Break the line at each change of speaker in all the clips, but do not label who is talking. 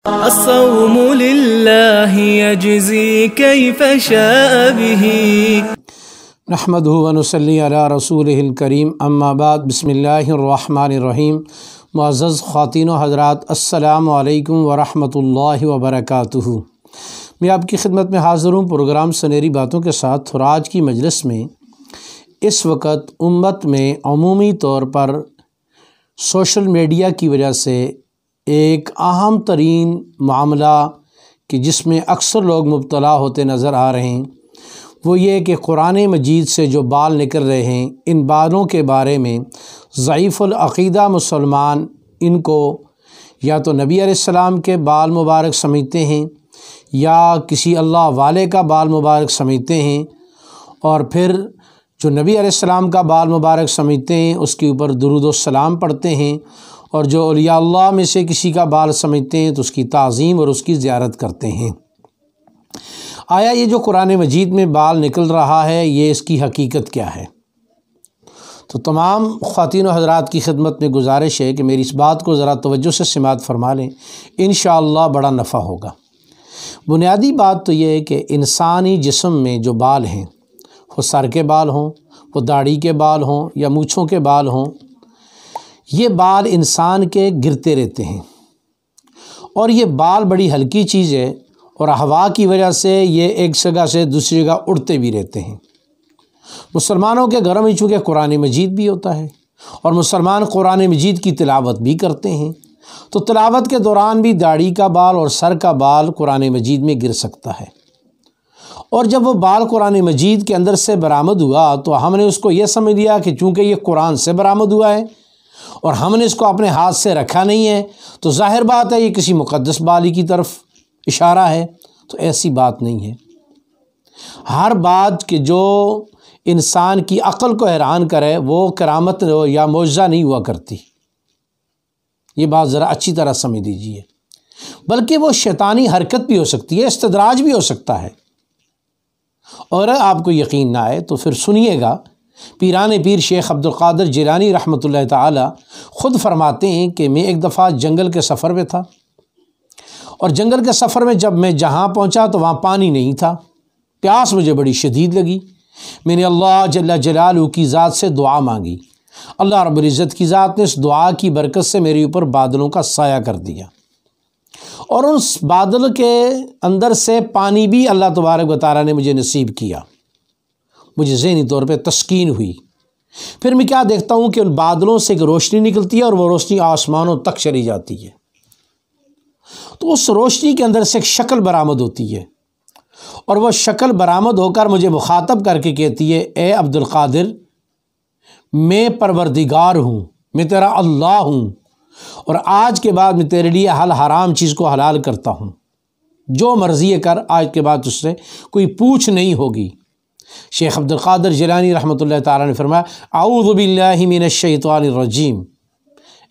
الصوم لله يجزي كيف شاء به
نحمده ونصلي على رسوله الکریم اما بعد بسم اللہ الرحمن الرحیم۔ معزز خواتین و حضرات، السلام علیکم ورحمۃ اللہ وبرکاتہ۔ میں آپ کی خدمت میں حاضر ہوں پروگرام سنہری باتوں کے ساتھ، اور آج کی مجلس میں اس وقت امت میں عمومی طور پر سوشل میڈیا کی وجہ سے ایک اہم ترین معاملہ کہ جس میں اکثر لوگ مبتلا ہوتے نظر آ رہے ہیں، وہ یہ کہ قرآن مجید سے جو بال نکل رہے ہیں، ان بالوں کے بارے میں ضعیف العقیدہ مسلمان ان کو یا تو نبی علیہ السلام کے بال مبارک سمجھتے ہیں یا کسی اللہ والے کا بال مبارک سمجھتے ہیں، اور پھر جو نبی علیہ السلام کا بال مبارک سمجھتے ہیں اس کے اوپر درود و سلام پڑھتے ہیں، اور جو اولیاء اللہ میں سے کسی کا بال سمجھتے ہیں تو اس کی تعظیم اور اس کی زیارت کرتے ہیں۔ آیا یہ جو قرآن مجید میں بال نکل رہا ہے، یہ اس کی حقیقت کیا ہے؟ تو تمام خواتین و حضرات کی خدمت میں گزارش ہے کہ میری اس بات کو ذرا توجہ سے سماعت فرما لیں، انشاءاللہ بڑا نفع ہوگا۔ بنیادی بات تو یہ ہے کہ انسانی جسم میں جو بال ہیں، وہ سر کے بال ہوں، وہ داڑھی کے بال ہوں یا مونچھوں کے بال ہوں، یہ بال انسان کے گرتے رہتے ہیں، اور یہ بال بڑی ہلکی چیز ہے، اور ہوا کی وجہ سے یہ ایک جگہ سے دوسری جگہ اڑتے بھی رہتے ہیں۔ مسلمانوں کے گھروں میں چونکہ قرآن مجید بھی ہوتا ہے اور مسلمان قرآن مجید کی تلاوت بھی کرتے ہیں، تو تلاوت کے دوران بھی داڑھی کا بال اور سر کا بال قرآن مجید میں گر سکتا ہے، اور جب وہ بال قرآن مجید کے اندر سے برآمد ہوا تو ہم نے اس کو یہ سمجھ لیا کہ چونکہ یہ قرآن سے برآمد ہوا ہے اور ہم نے اس کو اپنے ہاتھ سے رکھا نہیں ہے تو ظاہر بات ہے یہ کسی مقدس بالی کی طرف اشارہ ہے، تو ایسی بات نہیں ہے۔ ہر بات کہ جو انسان کی عقل کو حیران کرے وہ کرامت یا معجزہ نہیں ہوا کرتی، یہ بات ذرا اچھی طرح سمجھ لیجیے، بلکہ وہ شیطانی حرکت بھی ہو سکتی ہے، استدراج بھی ہو سکتا ہے۔ اور آپ کو یقین نہ آئے تو پھر سنیے گا، پیران پیر شیخ عبدالقادر جیلانی رحمۃ اللہ تعالی خود فرماتے ہیں کہ میں ایک دفعہ جنگل کے سفر میں تھا، اور جنگل کے سفر میں جب میں جہاں پہنچا تو وہاں پانی نہیں تھا، پیاس مجھے بڑی شدید لگی، میں نے اللہ جل جلالہ کی ذات سے دعا مانگی، اللہ رب العزت کی ذات نے اس دعا کی برکت سے میرے اوپر بادلوں کا سایہ کر دیا، اور اس بادل کے اندر سے پانی بھی اللہ تبارک و تعالیٰ نے مجھے نصیب کیا، مجھے ذہنی طور پہ تسکین ہوئی۔ پھر میں کیا دیکھتا ہوں کہ ان بادلوں سے ایک روشنی نکلتی ہے اور وہ روشنی آسمانوں تک چلی جاتی ہے، تو اس روشنی کے اندر سے ایک شکل برآمد ہوتی ہے، اور وہ شکل برآمد ہو کر مجھے مخاطب کر کے کہتی ہے، اے عبدالقادر، میں پروردگار ہوں، میں تیرا اللہ ہوں، اور آج کے بعد میں تیرے لیے حرام چیز کو حلال کرتا ہوں، جو مرضی کر، آج کے بعد اس سے کوئی پوچھ نہیں ہوگی۔ شیخ عبدالقادر جیلانی رحمۃ اللہ تعالیٰ نے فرمایا، اعوذ باللہ من الشیطان الرجیم،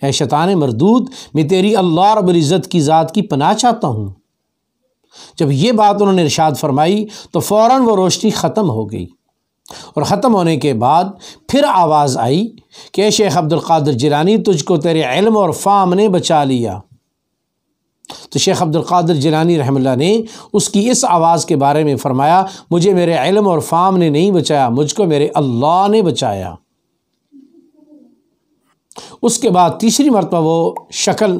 اے شیطان مردود، میں تیری اللہ رب العزت کی ذات کی پناہ چاہتا ہوں۔ جب یہ بات انہوں نے ارشاد فرمائی تو فوراً وہ روشنی ختم ہو گئی، اور ختم ہونے کے بعد پھر آواز آئی کہ اے شیخ عبدالقادر جیلانی، تجھ کو تیرے علم اور فہم نے بچا لیا۔ تو شیخ عبدالقادر جیلانی رحمہ اللہ نے اس کی اس آواز کے بارے میں فرمایا، مجھے میرے علم اور فہم نے نہیں بچایا، مجھ کو میرے اللہ نے بچایا۔ اس کے بعد تیسری مرتبہ وہ شکل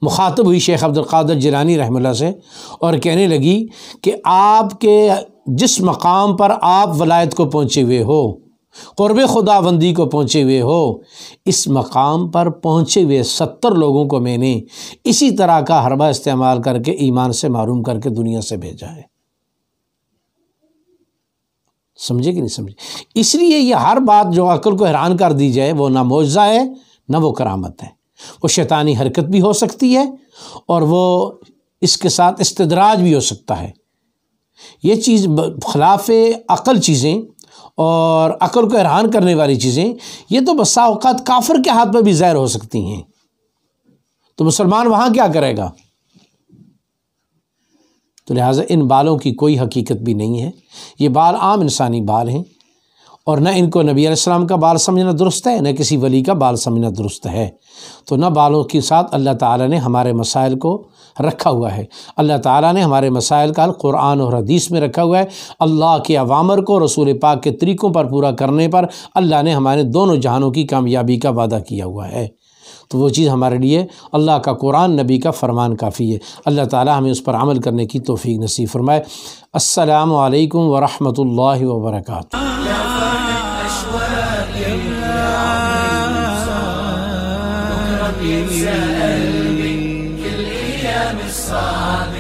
مخاطب ہوئی شیخ عبدالقادر جیلانی رحمہ اللہ سے، اور کہنے لگی کہ آپ کے جس مقام پر آپ ولایت کو پہنچے ہوئے ہو، قرب خدا بندی کو پہنچے ہوئے ہو، اس مقام پر پہنچے ہوئے 70 لوگوں کو میں نے اسی طرح کا حربہ استعمال کر کے ایمان سے محروم کر کے دنیا سے بھیجا ہے۔ سمجھے کہ نہیں سمجھے؟ اس لیے یہ ہر بات جو عقل کو حیران کر دی جائے وہ نہ معجزہ ہے نہ وہ کرامت ہے، وہ شیطانی حرکت بھی ہو سکتی ہے اور وہ اس کے ساتھ استدراج بھی ہو سکتا ہے۔ یہ چیز خلاف عقل چیزیں اور عقل کو حیران کرنے والی چیزیں یہ تو بسا اوقات کافر کے ہاتھ میں بھی ظاہر ہو سکتی ہیں، تو مسلمان وہاں کیا کرے گا؟ تو لہٰذا ان بالوں کی کوئی حقیقت بھی نہیں ہے، یہ بال عام انسانی بال ہیں، اور نہ ان کو نبی علیہ السلام کا بال سمجھنا درست ہے، نہ کسی ولی کا بال سمجھنا درست ہے۔ تو نہ بالوں کے ساتھ اللہ تعالیٰ نے ہمارے مسائل کو رکھا ہوا ہے۔ اللہ تعالیٰ نے ہمارے مسائل کا حل قرآن اور حدیث میں رکھا ہوا ہے۔ اللہ کے اوامر کو رسول پاک کے طریقوں پر پورا کرنے پر اللہ نے ہمارے دونوں جہانوں کی کامیابی کا وعدہ کیا ہوا ہے۔ تو وہ چیز ہمارے لیے اللہ کا قرآن، نبی کا فرمان کافی ہے۔ اللہ تعالیٰ ہمیں اس پر عمل کرنے کی توفیق نصیب فرمائے۔ السلام علیکم ورحمۃ اللہ وبرکاتہ۔
كل أيام الصعب